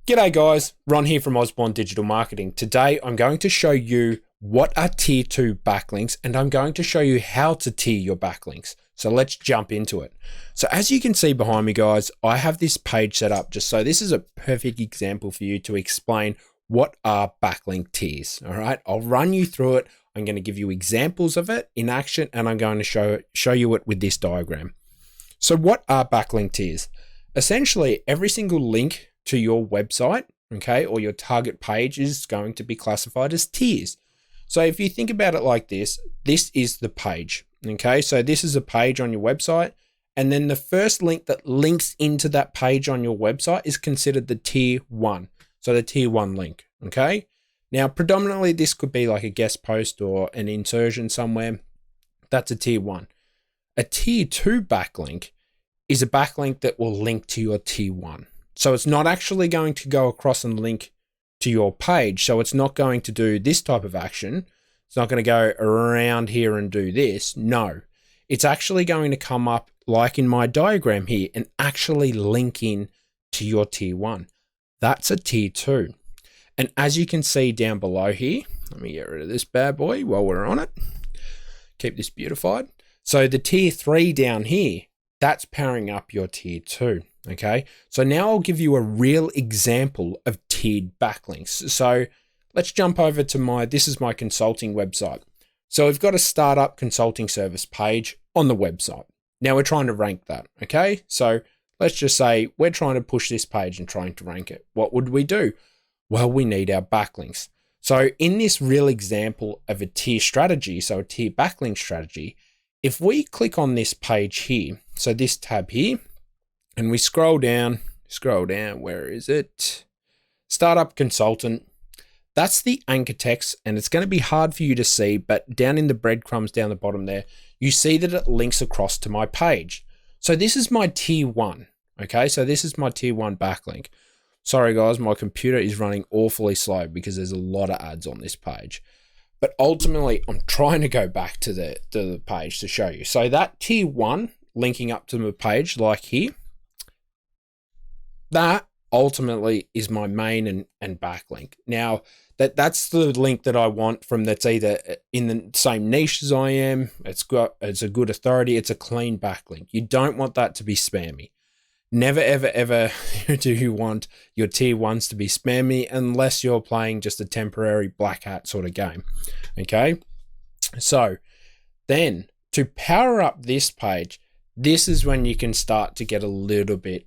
G'day guys, Ron here from Osborne Digital Marketing. Today I'm going to show you what are tier 2 backlinks and I'm going to show you how to tier your backlinks. So let's jump into it. So as you can see behind me guys, I have this page set up just so this is a perfect example for you to explain what are backlink tiers. All right, I'll run you through it. I'm going to give you examples of it in action and I'm going to show you it with this diagram. So what are backlink tiers? Essentially every single link to your website, okay, or your target page is going to be classified as tiers. So if you think about it like this is the page, okay? So this is a page on your website, and then the first link that links into that page on your website is considered the tier 1. So the tier 1 link, okay? Now, predominantly this could be like a guest post or an insertion somewhere. That's a tier 1. A tier 2 backlink is a backlink that will link to your tier 1. So it's not actually going to go across and link to your page. So it's not going to do this type of action. It's not going to go around here and do this. No, it's actually going to come up like in my diagram here and actually link in to your tier 1. That's a tier 2. And as you can see down below here, let me get rid of this bad boy while we're on it. Keep this beautified. So the tier 3 down here, that's powering up your tier 2. Okay, so now I'll give you a real example of tiered backlinks. So let's jump over to this is my consulting website. So we've got a startup consulting service page on the website. Now we're trying to rank that. Okay, so let's just say we're trying to push this page and trying to rank it. What would we do? Well, we need our backlinks. So in this real example of a tier strategy, so a tier backlink strategy, if we click on this page here, so this tab here, and we scroll down, where is it? Startup consultant. That's the anchor text, and it's going to be hard for you to see, but down in the breadcrumbs down the bottom there, you see that it links across to my page. So this is my tier 1. Okay, so this is my tier 1 backlink. Sorry guys, my computer is running awfully slow because there's a lot of ads on this page. But ultimately, I'm trying to go back to the page to show you. So that tier 1 linking up to the page like here, that ultimately is my main and backlink. Now, that's the link that I want from that's either in the same niche as I am. It's a good authority. It's a clean backlink. You don't want that to be spammy. Never, ever, ever do you want your tier 1s to be spammy unless you're playing just a temporary black hat sort of game. Okay. So then to power up this page, this is when you can start to get a little bit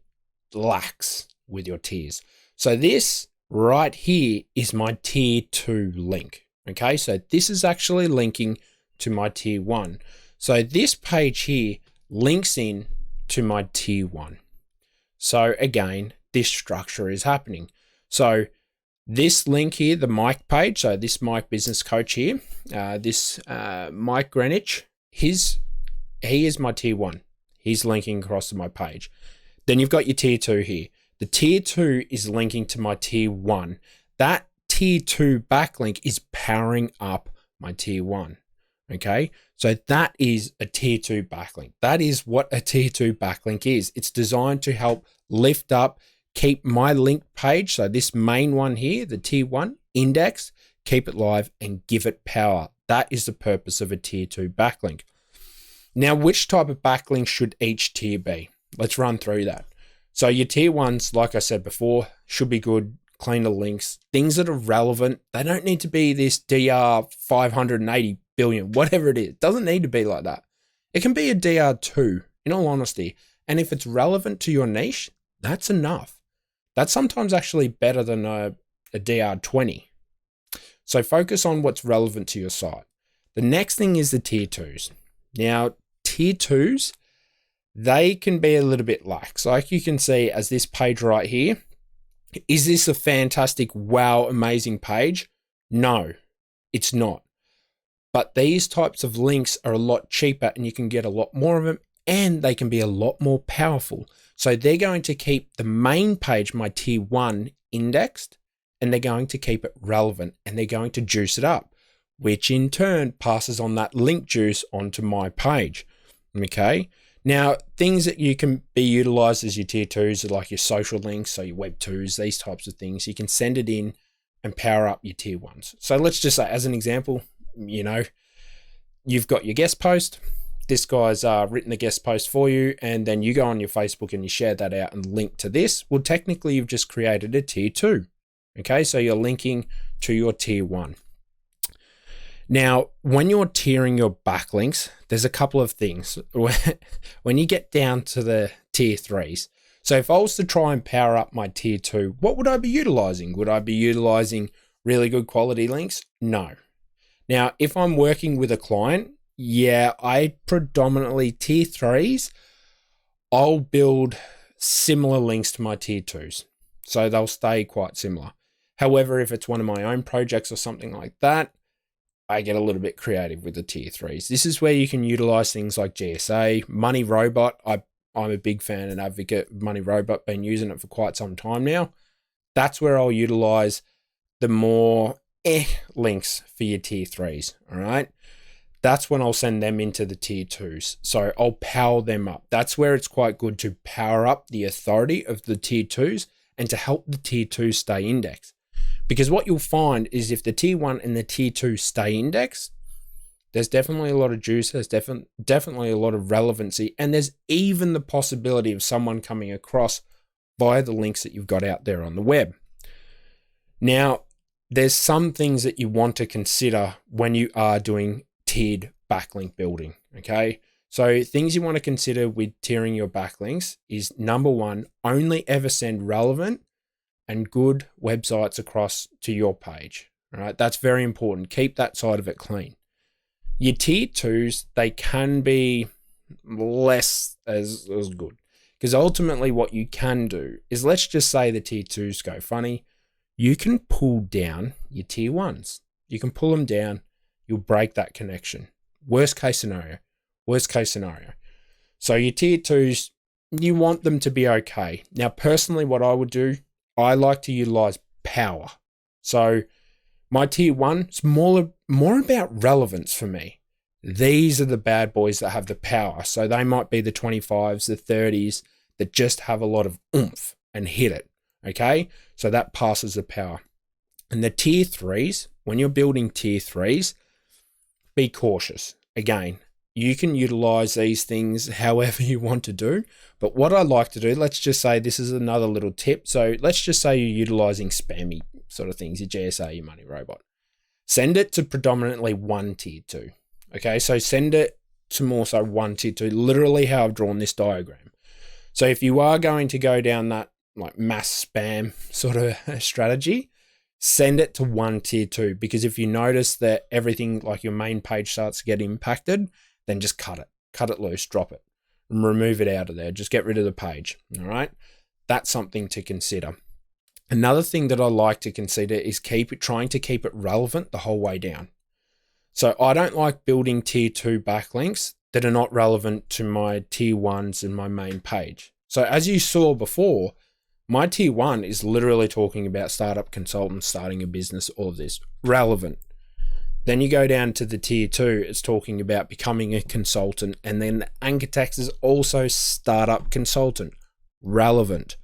lax with your tiers. So this right here is my tier 2 link. Okay, so this is actually linking to my tier 1. So this page here links in to my tier 1. So again, this structure is happening. So this link here, the Mike page, so this Mike business coach here, this Mike Greenwich, he is my tier 1. He's linking across to my page. Then you've got your tier 2 here. The tier 2 is linking to my tier 1. That tier 2 backlink is powering up my tier 1. Okay, so that is a tier 2 backlink. That is what a tier 2 backlink is. It's designed to help lift up, keep my link page, so this main one here, the tier 1 index, keep it live and give it power. That is the purpose of a tier 2 backlink. Now, which type of backlink should each tier be? Let's run through that. So your tier 1s, like I said before, should be good, cleaner links, things that are relevant. They don't need to be this DR 580 billion, whatever it is. It doesn't need to be like that. It can be a DR2, in all honesty. And if it's relevant to your niche, that's enough. That's sometimes actually better than a DR20. So focus on what's relevant to your site. The next thing is the tier 2s. Now, tier 2s, they can be a little bit lax. Like you can see as this page right here, is this a fantastic, wow, amazing page? No, it's not. But these types of links are a lot cheaper and you can get a lot more of them and they can be a lot more powerful. So they're going to keep the main page, my tier 1, indexed, and they're going to keep it relevant and they're going to juice it up, which in turn passes on that link juice onto my page. Okay. Now, things that you can be utilized as your tier twos are like your social links, so your web twos, these types of things. You can send it in and power up your tier ones. So let's just say, as an example, you've got your guest post. This guy's written the guest post for you, and then you go on your Facebook and you share that out and link to this. Well, technically, you've just created a tier two. Okay, so you're linking to your tier one. Now, when you're tiering your backlinks, there's a couple of things. When you get down to the tier threes, so if I was to try and power up my tier two, what would I be utilizing? Would I be utilizing really good quality links? No. Now, if I'm working with a client, yeah, I predominantly tier threes, I'll build similar links to my tier twos. So they'll stay quite similar. However, if it's one of my own projects or something like that, I get a little bit creative with the tier threes. This is where you can utilize things like GSA, Money Robot. I'm a big fan and advocate of Money Robot, been using it for quite some time now. That's where I'll utilize the more links for your tier threes, all right? That's when I'll send them into the tier twos. So I'll power them up. That's where it's quite good to power up the authority of the tier twos and to help the tier twos stay indexed. Because what you'll find is if the tier one and the tier two stay indexed, there's definitely a lot of juice, there's definitely a lot of relevancy, and there's even the possibility of someone coming across via the links that you've got out there on the web. Now, there's some things that you want to consider when you are doing tiered backlink building, okay? So things you want to consider with tiering your backlinks is, number one, only ever send relevant and good websites across to your page. All right, that's very important. Keep that side of it clean. Your tier twos, they can be less as good, because ultimately what you can do is, let's just say the tier twos go funny, you can pull down your tier ones. You can pull them down, you'll break that connection. Worst case scenario. So your tier twos, you want them to be okay. Now, personally, what I would do, I like to utilize power. So my tier one is more about relevance for me. These are the bad boys that have the power. So they might be the 25s, the 30s that just have a lot of oomph and hit it. Okay. So that passes the power. And the tier threes, when you're building tier threes, be cautious. Again, you can utilize these things however you want to do. But what I like to do, let's just say this is another little tip. So let's just say you're utilizing spammy sort of things, your GSA, your Money Robot. Send it to predominantly one tier two. Okay, so send it to more so one tier two, literally how I've drawn this diagram. So if you are going to go down that like mass spam sort of strategy, send it to one tier two, because if you notice that everything like your main page starts to get impacted, then just cut it loose, drop it, and remove it out of there. Just get rid of the page. All right. That's something to consider. Another thing that I like to consider is trying to keep it relevant the whole way down. So I don't like building tier two backlinks that are not relevant to my tier ones and my main page. So as you saw before, my tier one is literally talking about startup consultants, starting a business, all of this, relevant. Then you go down to the tier two, it's talking about becoming a consultant. And then anchor text is also startup consultant, relevant.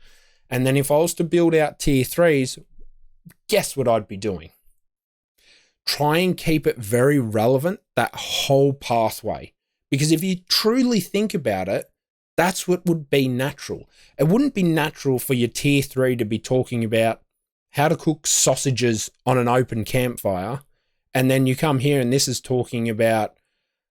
And then if I was to build out tier threes, guess what I'd be doing? Try and keep it very relevant, that whole pathway. Because if you truly think about it, that's what would be natural. It wouldn't be natural for your tier three to be talking about how to cook sausages on an open campfire. And then you come here and this is talking about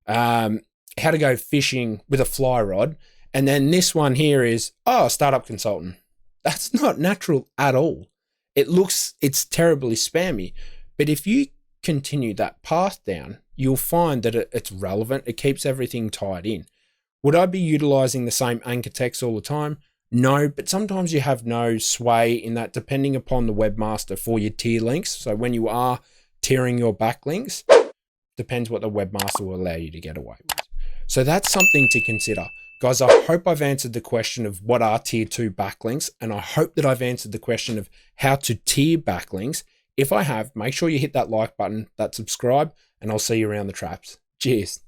how to go fishing with a fly rod. And then this one here is, startup consultant. That's not natural at all. It's terribly spammy. But if you continue that path down, you'll find that it's relevant. It keeps everything tied in. Would I be utilizing the same anchor text all the time? No, but sometimes you have no sway in that, depending upon the webmaster for your tier links. So when you are tiering your backlinks, depends what the webmaster will allow you to get away with. So that's something to consider. Guys, I hope I've answered the question of what are tier two backlinks, and I hope that I've answered the question of how to tier backlinks. If I have, make sure you hit that like button, that subscribe, and I'll see you around the traps. Cheers.